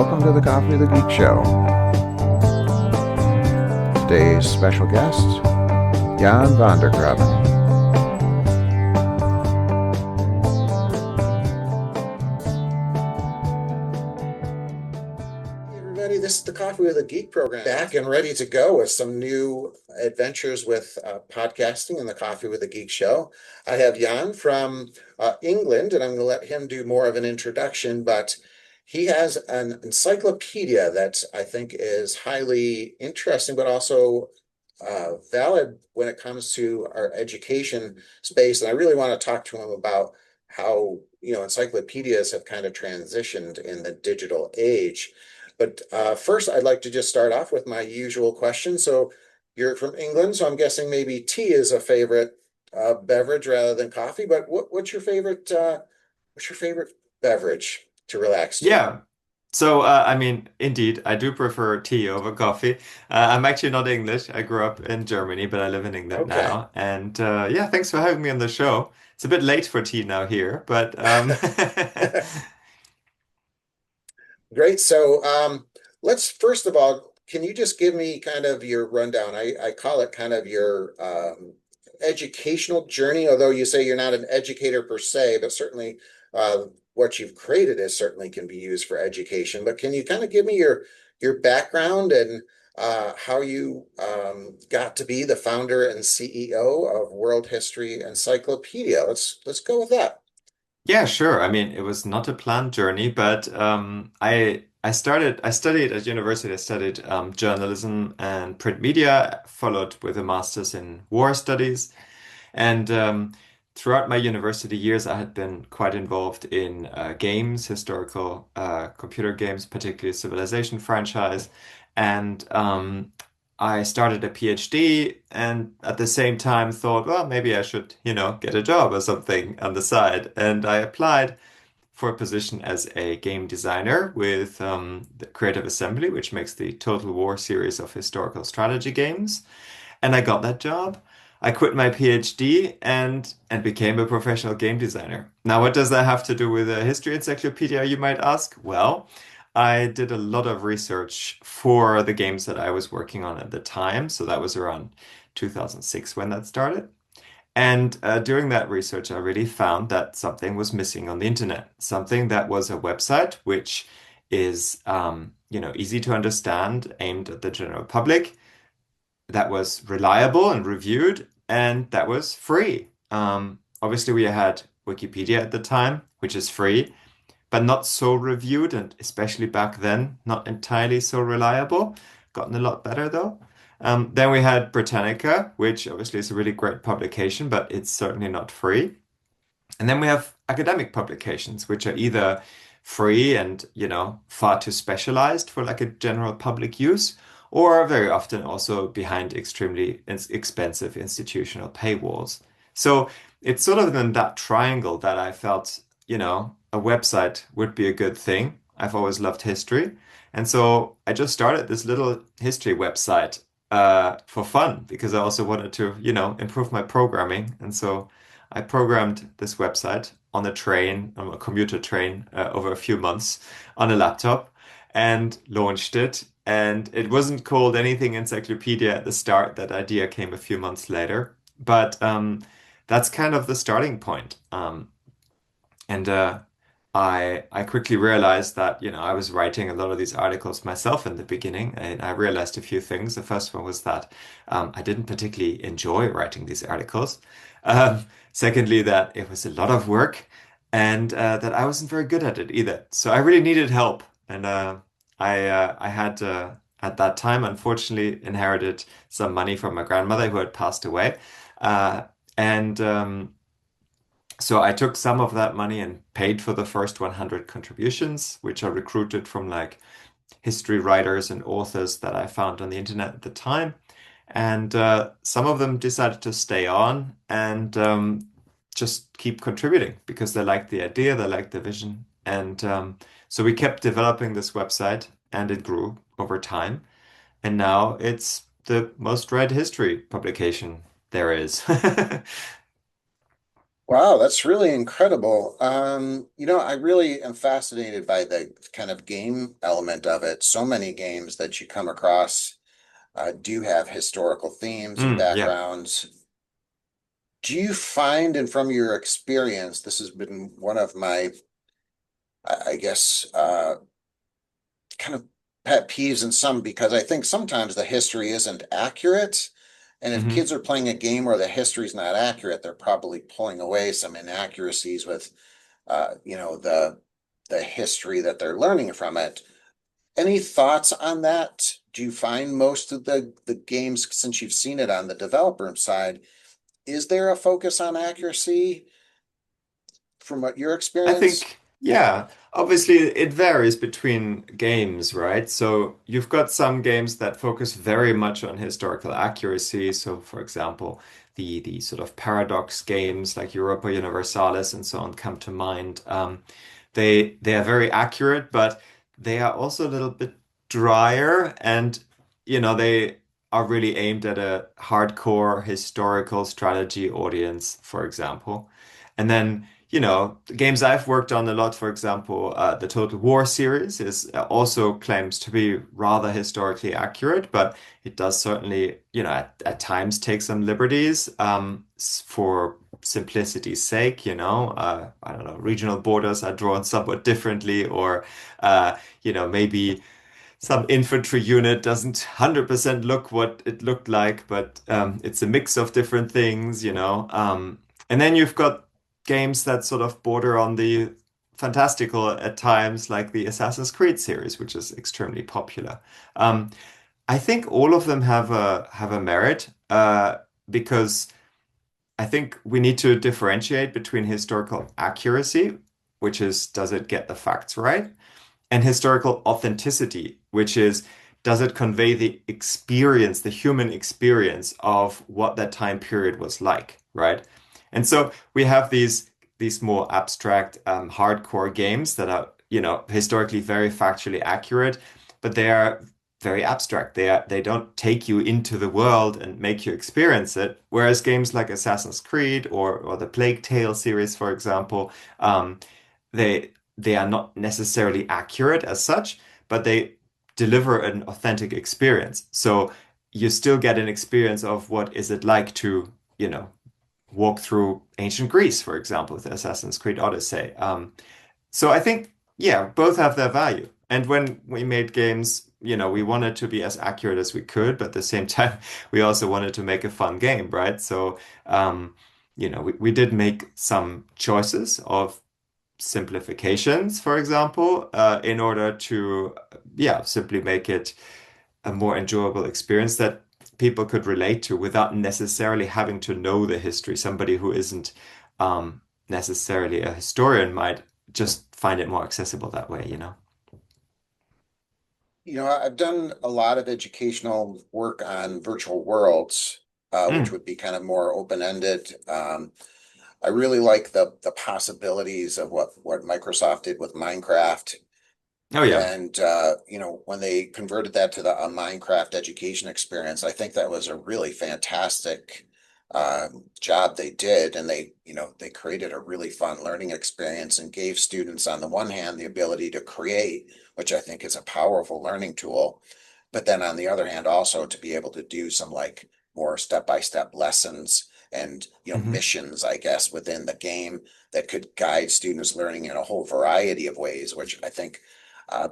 welcome to the Coffee of the Geek Show. Today's special guest, Jan Van der Crabben. This is the Coffee with a Geek program, back and ready to go with some new adventures with podcasting and the Coffee with a Geek show. I have Jan from England, and I'm going to let him do more of an introduction, but he has an encyclopedia that I think is highly interesting, but also valid when it comes to our education space. And I really want to talk to him about how, encyclopedias have kind of transitioned in the digital age. But first, I'd like to just start off with my usual question. So you're from England, so I'm guessing maybe tea is a favorite beverage rather than coffee. But what's your favorite beverage to relax to? Yeah. So, indeed, I do prefer tea over coffee. I'm actually not English. I grew up in Germany, but I live in England Okay. now. And yeah, thanks for having me on the show. It's a bit late for tea now here, but Great. So let's first of all, can you just give me kind of your rundown? I call it kind of your educational journey, although you say you're not an educator per se, but certainly what you've created is certainly can be used for education. But can you kind of give me your background and how you got to be the founder and CEO of World History Encyclopedia? Let's go with that. yeah, sure. I mean, it was not a planned journey, but I studied at university. I studied journalism and print media, followed with a master's in war studies. And throughout my university years, I had been quite involved in games, historical computer games, particularly Civilization franchise. And I started a PhD and at the same time thought, well, maybe I should, get a job or something on the side. And I applied for a position as a game designer with the Creative Assembly, which makes the Total War series of historical strategy games. And I got that job. I quit my PhD and became a professional game designer. Now, what does that have to do with a history encyclopedia, you might ask? Well, I did a lot of research for the games that I was working on at the time. So that was around 2006 when that started. And during that research, I really found that something was missing on the internet, something that was a website which is, easy to understand, aimed at the general public, that was reliable and reviewed, and that was free. Obviously, we had Wikipedia at the time, which is free, but not so reviewed, and especially back then, not entirely so reliable. Gotten a lot better though. Then we had Britannica, which obviously is a really great publication, but it's certainly not free. And then we have academic publications, which are either free and, far too specialized for like a general public use, or very often also behind extremely expensive institutional paywalls. So it's sort of in that triangle that I felt, a website would be a good thing. I've always loved history. And so I just started this little history website for fun because I also wanted to, improve my programming. And so I programmed this website on a train, on a commuter train, over a few months on a laptop and launched it. And it wasn't called anything encyclopedia at the start. That idea came a few months later. But that's kind of the starting point. And I quickly realized that, I was writing a lot of these articles myself in the beginning, and I realized a few things. The first one was that I didn't particularly enjoy writing these articles. Secondly, that it was a lot of work, and that I wasn't very good at it either. So I really needed help, and I had at that time, unfortunately, inherited some money from my grandmother who had passed away, and so I took some of that money and paid for the first 100 contributions, which I recruited from like history writers and authors that I found on the internet at the time. And some of them decided to stay on and just keep contributing because they liked the idea, they liked the vision. And so we kept developing this website and it grew over time. And now it's the most read history publication there is. Wow, that's really incredible. I really am fascinated by the kind of game element of it. So many games that you come across do have historical themes and Yeah. backgrounds. Do you find, and from your experience, this has been one of my, I guess, kind of pet peeves in some, because I think sometimes the history isn't accurate. And if Hmm. kids are playing a game where the history is not accurate, they're probably pulling away some inaccuracies with, the history that they're learning from it. Any thoughts on that? Do you find most of the games, since you've seen it on the developer side, is there a focus on accuracy from what your I experience? think, yeah, obviously it varies between games, right? So you've got some games that focus very much on historical accuracy. So, for example, the sort of paradox games like Europa Universalis and so on come to mind. They are very accurate, but they are also a little bit drier, and they are really aimed at a hardcore historical strategy audience, for example. And then the games I've worked on a lot, for example, the Total War series is also claims to be rather historically accurate, but it does certainly, at times take some liberties for simplicity's sake, I don't know, regional borders are drawn somewhat differently, or, maybe some infantry unit doesn't 100% look what it looked like, but it's a mix of different things, and then you've got games that sort of border on the fantastical at times, like the Assassin's Creed series, which is extremely popular. Um, I think all of them have a merit because I think we need to differentiate between historical accuracy, which is does it get the facts right? And historical authenticity, which is does it convey the experience, the human experience of what that time period was like, right? And so we have these more abstract, hardcore games that are, historically very factually accurate, but they are very abstract. They don't take you into the world and make you experience it. Whereas games like Assassin's Creed or the Plague Tale series, for example, they they are not necessarily accurate as such, but they deliver an authentic experience. So you still get an experience of what is it like to, walk through ancient Greece, for example, with Assassin's Creed Odyssey. So I think, yeah, both have their value. And when we made games, we wanted to be as accurate as we could, but at the same time, we also wanted to make a fun game, right? So, we did make some choices of simplifications, for example, in order to, yeah, simply make it a more enjoyable experience that people could relate to without necessarily having to know the history. Somebody who isn't necessarily a historian might just find it more accessible that way, I've done a lot of educational work on virtual worlds, which Mm. would be kind of more open-ended. I really like the possibilities of what Microsoft did with Minecraft. Oh, yeah. And when they converted that to a Minecraft education experience, I think that was a really fantastic job they did. And they created a really fun learning experience and gave students, on the one hand, the ability to create, which I think is a powerful learning tool. But then on the other hand, also to be able to do some like more step-by-step lessons and Hmm. missions, I guess, within the game that could guide students learning in a whole variety of ways, which I think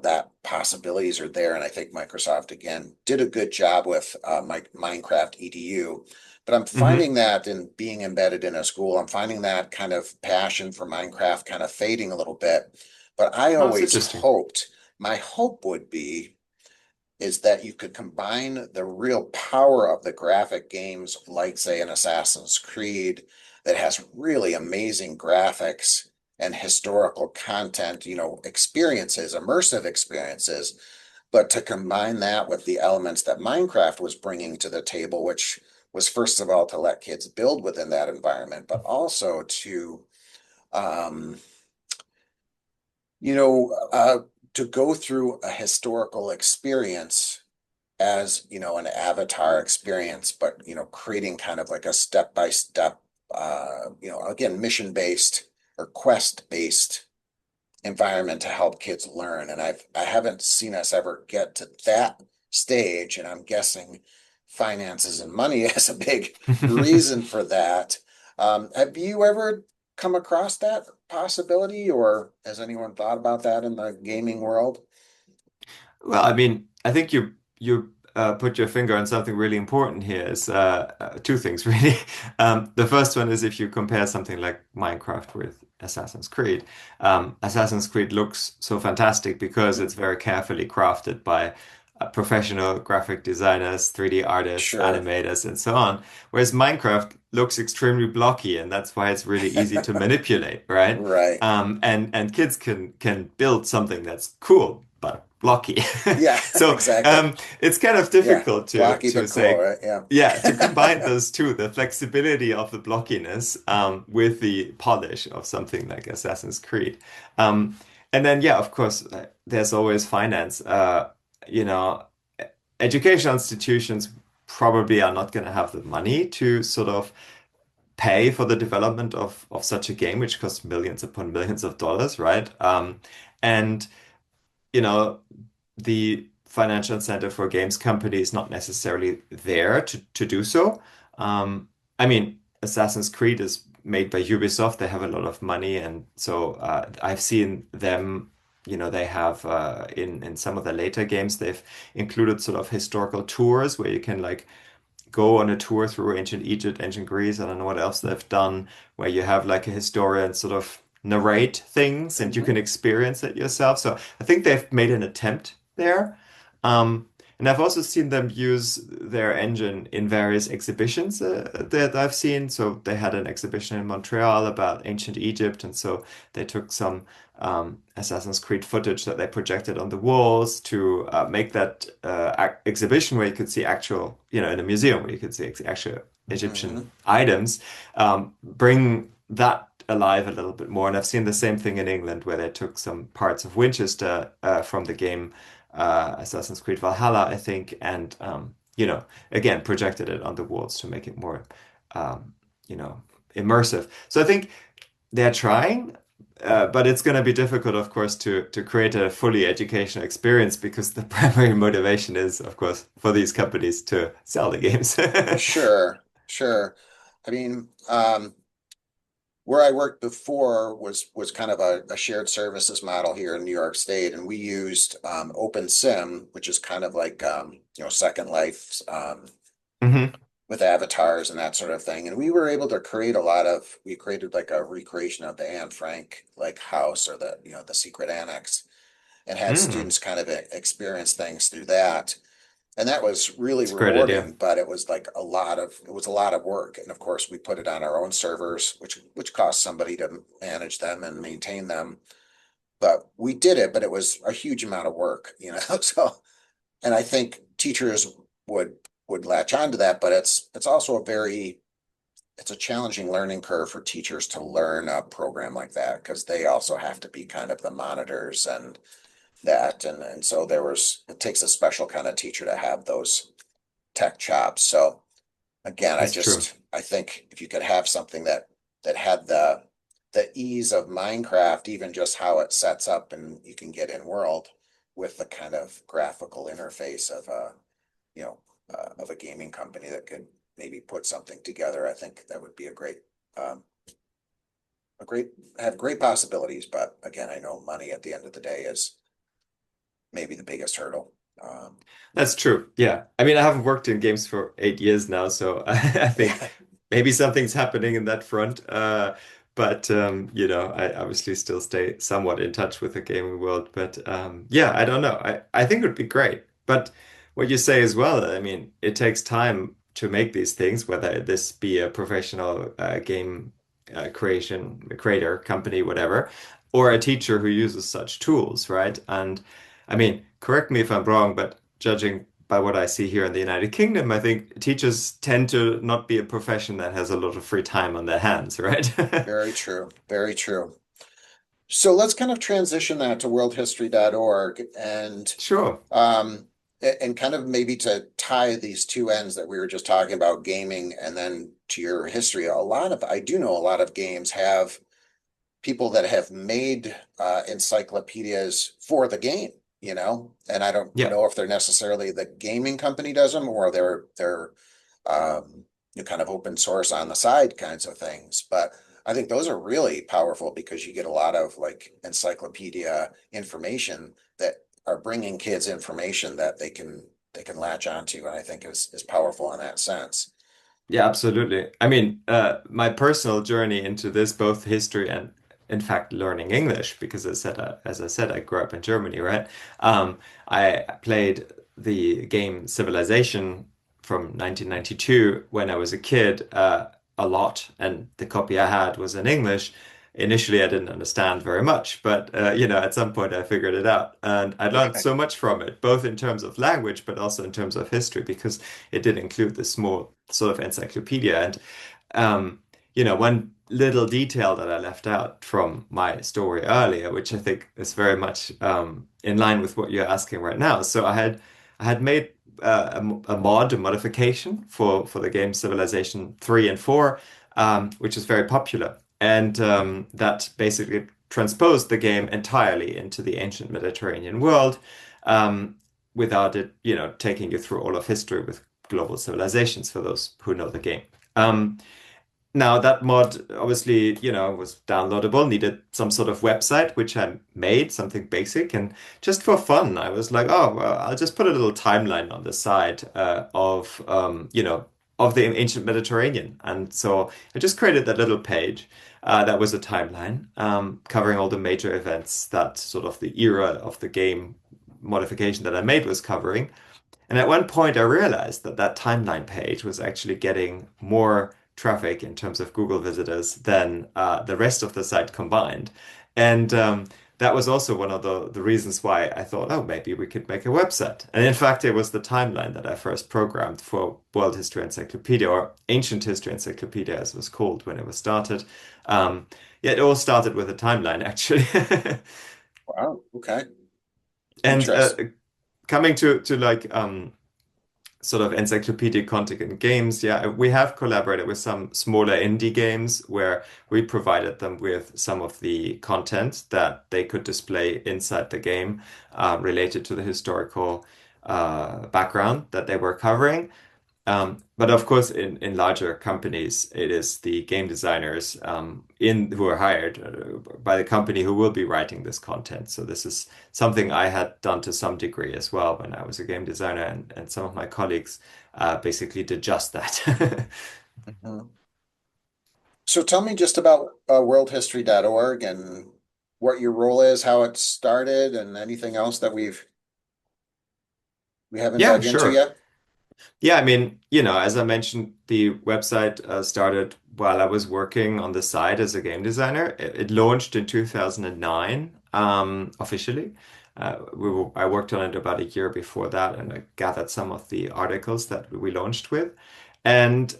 that possibilities are there. And I think Microsoft, again, did a good job with Minecraft EDU. But I'm Hmm. finding that in being embedded in a school, I'm finding that kind of passion for Minecraft kind of fading a little bit. But I Oh, it's always interesting. hoped, my hope would be, is that you could combine the real power of the graphic games, like, say, an Assassin's Creed that has really amazing graphics and historical content, experiences, immersive experiences, but to combine that with the elements that Minecraft was bringing to the table, which was, first of all, to let kids build within that environment, but also um, you know, uh, to go through a historical experience as an avatar experience, but creating kind of like a step by step again, mission-based or quest-based environment to help kids learn. And I haven't seen us ever get to that stage. And I'm guessing finances and money is a big reason for that. Have you ever come across that possibility, or has anyone thought about that in the gaming world? Well, I mean, I think you put your finger on something really important here. Is two things really. The first one is if you compare something like Minecraft with Assassin's Creed. Assassin's Creed looks so fantastic because it's very carefully crafted by professional graphic designers, 3D artists, Sure. animators, and so on. Whereas Minecraft looks extremely blocky, and that's why it's really easy to manipulate, right? Right. And kids can build something that's cool but blocky. Yeah, So exactly. it's kind of Yeah. difficult Blocky to but cool, say, right? Yeah. yeah, to combine those two, the flexibility of the blockiness with the polish of something like Assassin's Creed. Um, and then, yeah, of course, there's always finance. You know, educational institutions probably are not going to have the money to sort of pay for the development of such a game, which costs millions upon millions of dollars, right? And you know, the financial incentive for games companies not necessarily there to do so. I mean, Assassin's Creed is made by Ubisoft. They have a lot of money, and so I've seen them. They have in some of the later games, they've included sort of historical tours where you can like go on a tour through ancient Egypt, ancient Greece. I don't know what else they've done, where you have like a historian sort of narrate things and you Hmm. can experience it yourself. So I think they've made an attempt there. And I've also seen them use their engine in various exhibitions that I've seen. So they had an exhibition in Montreal about ancient Egypt, and so they took some Assassin's Creed footage that they projected on the walls to make that exhibition where you could see actual, in a museum where you could see actual Egyptian Hmm. items, bring that alive a little bit more. And I've seen the same thing in England where they took some parts of Winchester from the game Assassin's Creed Valhalla, I think, and again projected it on the walls to make it more, um, you know, immersive. So I think they're trying. But it's going to be difficult, of course, to create a fully educational experience because the primary motivation is, of course, for these companies to sell the games. Sure, sure. I mean, where I worked before was kind of a shared services model here in New York State, and we used OpenSim, which is kind of like Second Life, Hmm. with avatars and that sort of thing. And we were able to we created like a recreation of the Anne Frank like house, or the secret annex, and had Mm. students kind of experience things through that. And that was really It's a great idea. rewarding, but it was a lot of work. And of course, we put it on our own servers, which cost somebody to manage them and maintain them. But we did it, but it was a huge amount of work. So, and I think teachers would would latch onto that, but it's also it's a challenging learning curve for teachers to learn a program like that, because they also have to be kind of the monitors and that. And so it takes a special kind of teacher to have those tech chops. So again, That's true. I think if you could have something that had the ease of Minecraft, even just how it sets up and you can get in world with the kind of graphical interface you know, of a gaming company that could maybe put something together, I think that would be um, a great, have great possibilities. But again, I know money at the end of the day is maybe the biggest hurdle. That's true. Yeah. I mean, I haven't worked in games for 8 years now, so I think Yeah, maybe something's happening in that front. But I obviously still stay somewhat in touch with the gaming world. But yeah, I don't know. I think it would be great. But what you say as well, I mean, it takes time to make these things, whether this be a professional game creator company, whatever, or a teacher who uses such tools, right? And I mean, correct me if I'm wrong, but judging by what I see here in the United Kingdom, I think teachers tend to not be a profession that has a lot of free time on their hands, right? very true. Very true. So let's kind of transition that to worldhistory.org. And Sure. um, And kind of maybe to tie these two ends that we were just talking about, gaming and then to your history, I do know a lot of games have people that have made encyclopedias for the game, and I don't Yeah. know if they're necessarily the gaming company does them or they're kind of open source on the side kinds of things. But I think those are really powerful because you get a lot of like encyclopedia information that are bringing kids information that they can latch onto, and I think is powerful in that sense. Yeah, absolutely. I mean, my personal journey into this, both history and, in fact, learning English, because as I said, I grew up in Germany, right? I played the game Civilization from 1992 when I was a kid, a lot, and the copy I had was in English. Initially, I didn't understand very much, but at some point I figured it out, and I learned so much from it, both in terms of language, but also in terms of history, because it did include this small sort of encyclopedia. And one little detail that I left out from my story earlier, which I think is very much in line with what you're asking right now. So I had made a modification for the game Civilization 3 and 4, which is very popular. And that basically transposed the game entirely into the ancient Mediterranean world, um, without it, taking you through all of history with global civilizations for those who know the game. Um, Now that mod obviously, was downloadable, needed some sort of website, which I made, something basic, and just for fun, I was like, oh, well, I'll just put a little timeline on the side of the ancient Mediterranean. And so I just created that little page that was a timeline covering all the major events that sort of the era of the game modification that I made was covering. And at one point, I realized that that timeline page was actually getting more traffic in terms of Google visitors than the rest of the site combined. And that was also one of the reasons why I thought, oh, maybe we could make a website. And in fact, it was the timeline that I first programmed for World History Encyclopedia, or Ancient History Encyclopedia, as it was called when it was started. Yeah, it all started with a timeline, actually. Wow. Okay. And Interesting. coming to like sort of encyclopedia content and games, yeah, we have collaborated with some smaller indie games where we provided them with some of the content that they could display inside the game, related to the historical background that they were covering. But of course, in larger companies, it is the game designers who are hired by the company who will be writing this content. So this is something I had done to some degree as well when I was a game designer, and some of my colleagues basically did just that. Mhm. So tell me just about worldhistory.org and what your role is, how it started, and anything else that we haven't Yeah, dug into sure. yet. Yeah, I mean, as I mentioned, the website started while I was working on the side as a game designer. It launched in 2009, officially. I worked on it about a year before that, and I gathered some of the articles that we launched with. And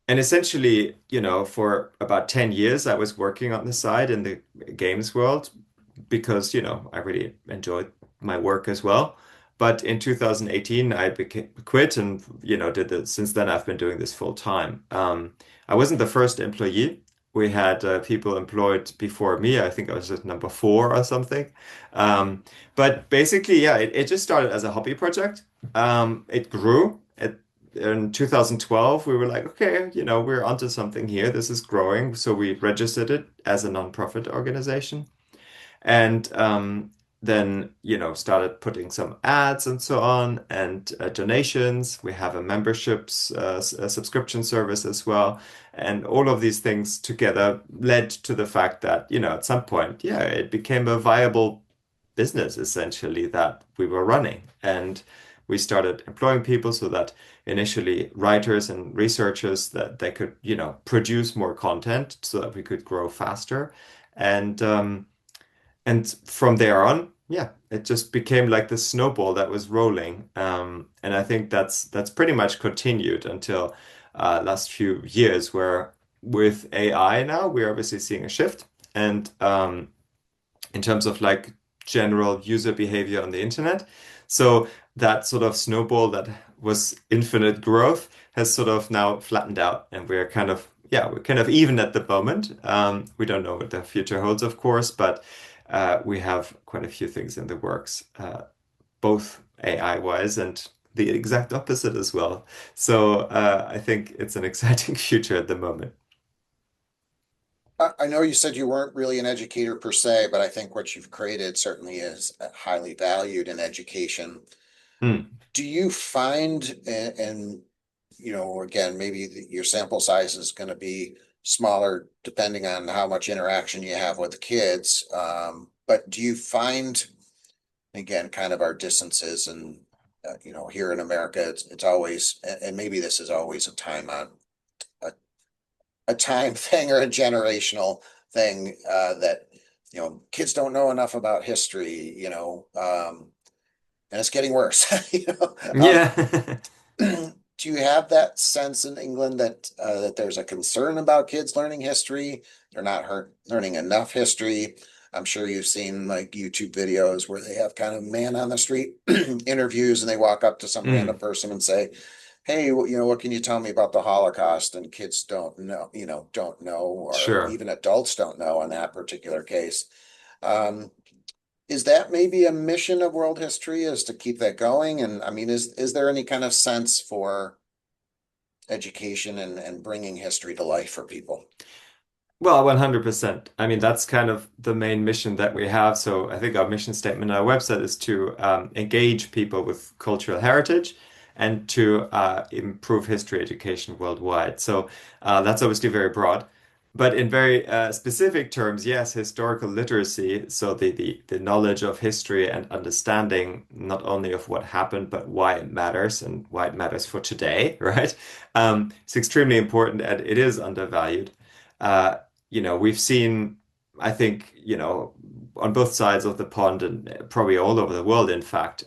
essentially, for about 10 years, I was working on the side in the games world because, I really enjoyed my work as well. But in 2018, I quit and, did this. Since then, I've been doing this full time. I wasn't the first employee. We had people employed before me. I think I was just number four or something. But basically, yeah, it just started as a hobby project. It grew. In 2012, we were like, okay, we're onto something here. This is growing. So we registered it as a nonprofit organization. And then, started putting some ads and so on, and donations. We have a memberships a subscription service as well. And all of these things together led to the fact that, at some point, yeah, it became a viable business essentially that we were running. And we started employing people so that initially writers and researchers that they could, produce more content so that we could grow faster. And from there on, yeah, it just became like the snowball that was rolling. And I think that's pretty much continued until last few years, where with AI now, we're obviously seeing a shift. And in terms of like general user behavior on the internet. So that sort of snowball that was infinite growth has sort of now flattened out, and we're kind of, yeah, we're kind of even at the moment. We don't know what the future holds, of course, but we have quite a few things in the works, both AI wise and the exact opposite as well. So I think it's an exciting future at the moment. I know you said you weren't really an educator per se, but I think what you've created certainly is highly valued in education. Hmm. Do you find, and again, maybe your sample size is going to be smaller depending on how much interaction you have with the kids. But do you find, again, kind of our distances and, here in America, it's always, and maybe this is always a, a time thing or a generational thing, that, kids don't know enough about history, and it's getting worse. Yeah. Do you have that sense in England that there's a concern about kids learning history? They're not learning enough history. I'm sure you've seen like YouTube videos where they have kind of man on the street interviews, and they walk up to some random Mm. person and say, "Hey, what can you tell me about the Holocaust?" And kids don't know, or Sure. even adults don't know in that particular case. Um, is that maybe a mission of world history, is to keep that going? And I mean, is there any kind of sense for education and bringing history to life for people? Well, 100%. I mean, that's kind of the main mission that we have. So I think our mission statement on our website is to engage people with cultural heritage and to improve history education worldwide. So that's obviously very broad. But in very specific terms, yes, historical literacy, so the knowledge of history and understanding not only of what happened, but why it matters and why it matters for today, right? It's extremely important and it is undervalued. Uh, we've seen, I think, on both sides of the pond and probably all over the world, in fact,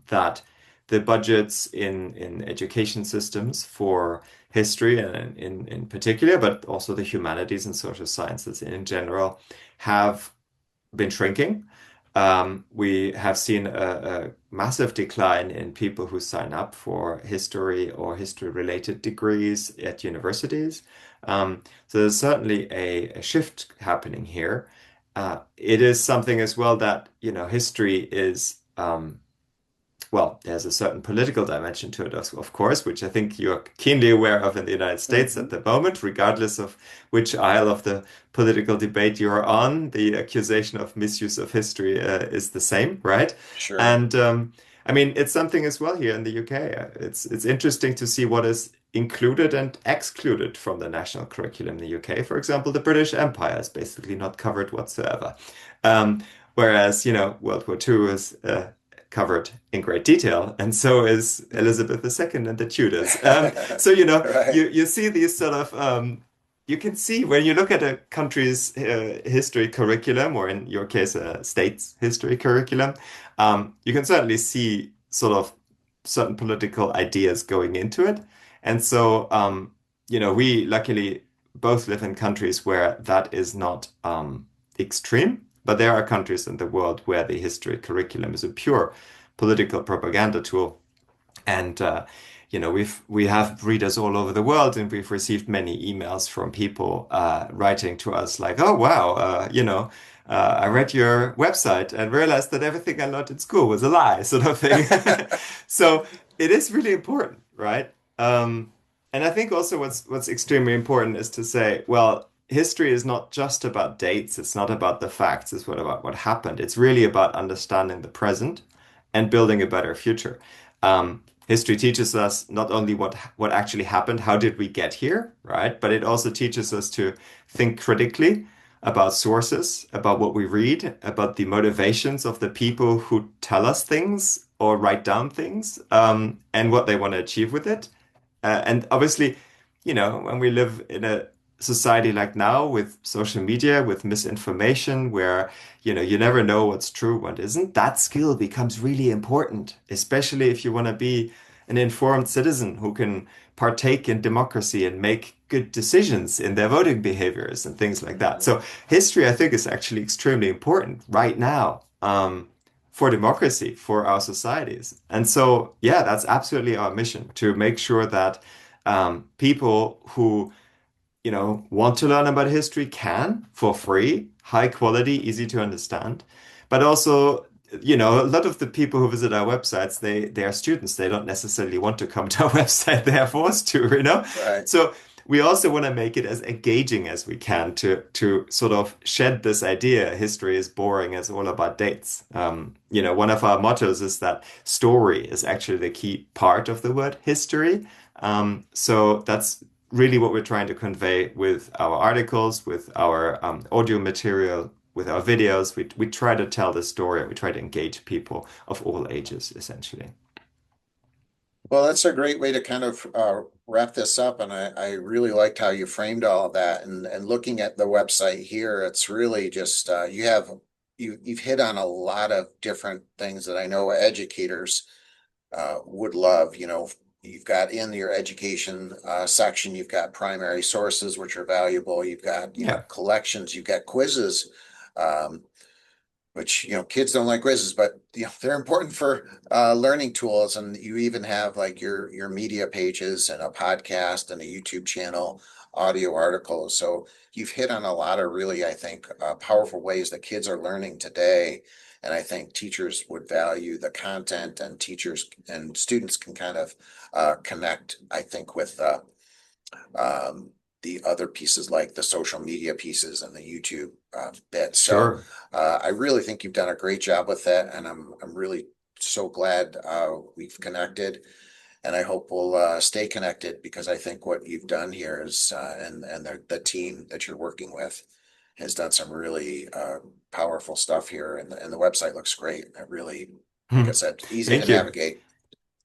that the budgets in education systems for history and in particular, but also the humanities and social sciences in general, have been shrinking. We have seen a massive decline in people who sign up for history or history-related degrees at universities. So there's certainly a shift happening here. It is something as well that, history is well, there's a certain political dimension to it, of course, which I think you're keenly aware of in the United States Hmm. at the moment, regardless of which aisle of the political debate you're on. The accusation of misuse of history is the same, right? Sure. And I mean, it's something as well here in the UK. It's interesting to see what is included and excluded from the national curriculum in the UK. For example, the British Empire is basically not covered whatsoever. Um, Whereas, World War II is covered in great detail, and so is Elizabeth II and the Tudors. So Right. you see these sort of you can see when you look at a country's history curriculum, or in your case, a state's history curriculum, you can certainly see sort of certain political ideas going into it, and so we luckily both live in countries where that is not extreme. But there are countries in the world where the history curriculum is a pure political propaganda tool. And we have readers all over the world, and we've received many emails from people writing to us like, "Oh wow, I read your website and realized that everything I learned in school was a lie," sort of thing. So it is really important, right? And I think also what's extremely important is to say, well, history is not just about dates. It's not about the facts. It's about what happened. It's really about understanding the present and building a better future. History teaches us not only what actually happened, how did we get here, right? But it also teaches us to think critically about sources, about what we read, about the motivations of the people who tell us things or write down things, and what they want to achieve with it. And obviously, when we live in a society like now with social media, with misinformation, where, you never know what's true, what isn't, that skill becomes really important, especially if you want to be an informed citizen who can partake in democracy and make good decisions in their voting behaviors and things like that. Mhm. So history, I think, is actually extremely important right now. for democracy, for our societies. And so, yeah, that's absolutely our mission to make sure that people who want to learn about history can for free, high quality, easy to understand. But also, a lot of the people who visit our websites, they are students. They don't necessarily want to come to our website. They are forced to. Right. So we also want to make it as engaging as we can to sort of shed this idea history is boring, it's all about dates. One of our mottos is that story is actually the key part of the word history. So that's really what we're trying to convey with our articles, with our audio material, with our videos. We try to tell the story. We try to engage people of all ages, essentially. Well, that's a great way to kind of wrap this up, and I really liked how you framed all of that. And looking at the website here, it's really just you've hit on a lot of different things that I know educators would love. You've got in your education section, you've got primary sources, which are valuable. You've got, Yeah, collections, you've got quizzes, um, which, kids don't like quizzes, but, they're important for learning tools. And you even have like your media pages and a podcast and a YouTube channel, audio articles. So you've hit on a lot of really, I think, powerful ways that kids are learning today. And I think teachers would value the content, and teachers and students can kind of connect, I think, with the other pieces like the social media pieces and the YouTube bit. So sure. I really think you've done a great job with that, and I'm really so glad we've connected, and I hope we'll stay connected, because I think what you've done here is and the team that you're working with has done some really powerful stuff here, and the website looks great. It really, like I said, easy to Thank you. navigate.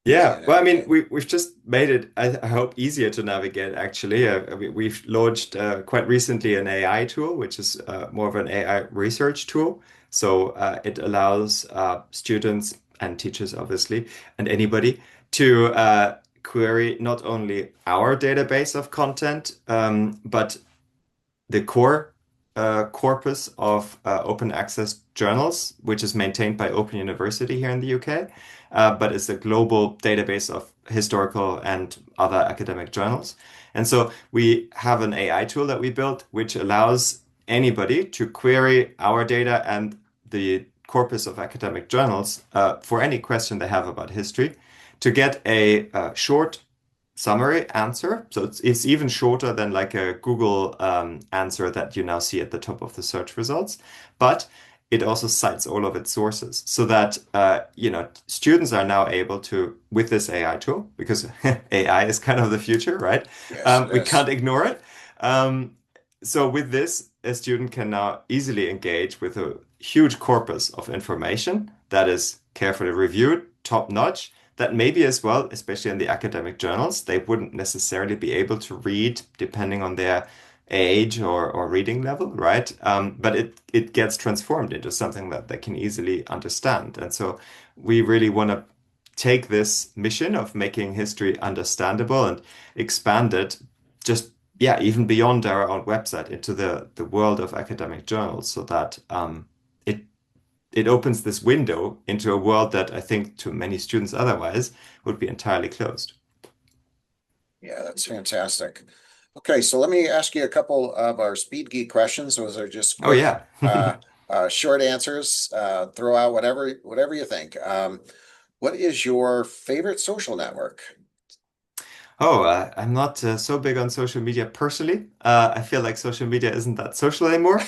Easy Yeah, to well, I mean, navigate. we've just made it, I hope, easier to navigate, actually. We've launched quite recently an AI tool, which is more of an AI research tool. So it allows students and teachers, obviously, and anybody to query not only our database of content, but the core corpus of open access journals, which is maintained by Open University here in the UK, but it's a global database of historical and other academic journals. And so we have an AI tool that we built, which allows anybody to query our data and the corpus of academic journals for any question they have about history, to get a short summary answer. So it's even shorter than like a Google answer that you now see at the top of the search results. But it also cites all of its sources, so that students are now able to, with this AI tool, because AI is kind of the future, right? Yes, it We is. can't ignore it. So with this, a student can now easily engage with a huge corpus of information that is carefully reviewed, top notch, that maybe as well, especially in the academic journals, they wouldn't necessarily be able to read depending on their age or reading level, right? But it gets transformed into something that they can easily understand. And so we really want to take this mission of making history understandable and expand it just, yeah, even beyond our own website into the world of academic journals, so that it it opens this window into a world that I think to many students otherwise would be entirely closed. Yeah, that's fantastic. Okay, so let me ask you a couple of our speed geek questions. Those are just Oh quick, yeah. short answers. Throw out whatever you think. What is your favorite social network? Oh, I'm not so big on social media personally. I feel like social media isn't that social anymore.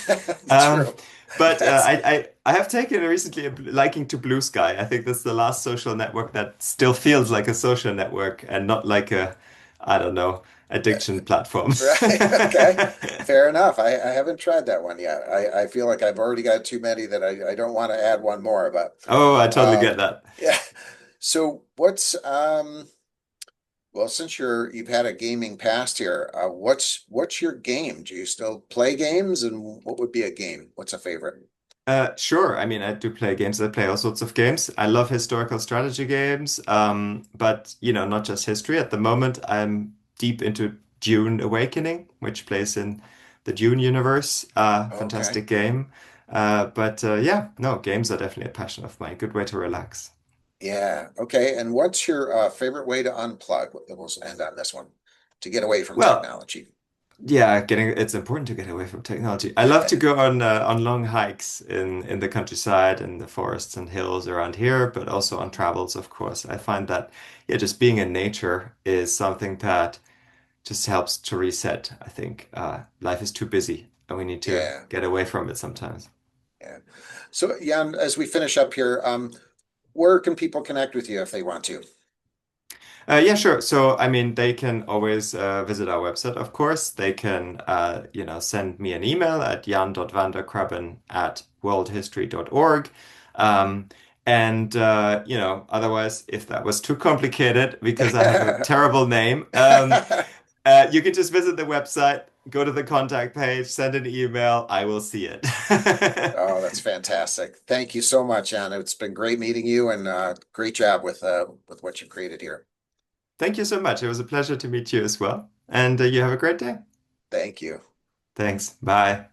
Um, True. but That's I have taken recently a liking to Blue Sky. I think that's the last social network that still feels like a social network and not like a, I don't know, addiction platform. right. Okay, fair enough. I haven't tried that one yet. I feel like I've already got too many that I don't want to add one more. But Oh, I totally um, get that. yeah. So what's well, since you've had a gaming past here, what's your game? Do you still play games? And what would be a game? What's a favorite? Sure. I mean, I do play games. I play all sorts of games. I love historical strategy games, but not just history. At the moment, I'm deep into Dune Awakening, which plays in the Dune universe. Okay. Fantastic game. But yeah, no, games are definitely a passion of mine. Good way to relax. Yeah. Okay. And what's your favorite way to unplug? We'll end on this one to get away from Well, technology. yeah, it's important to get away from technology. I love to go on long hikes in the countryside, in the forests and hills around here, but also on travels, of course. I find that yeah, just being in nature is something that just helps to reset. I think life is too busy and we need to Yeah. get away from it sometimes. Yeah. So, Jan, as we finish up here, where can people connect with you if they want to? Yeah, sure. So, I mean, they can always visit our website, of course. They can, send me an email at jan.vanderkrabben@worldhistory.org. Um, otherwise, if that was too complicated, because I have a terrible name, you can just visit the website, go to the contact page, send an email. I will see it. Oh, that's fantastic. Thank you so much, Jan. It's been great meeting you and great job with what you created here. Thank you so much. It was a pleasure to meet you as well. And you have a great day. Thank you. Thanks. Bye.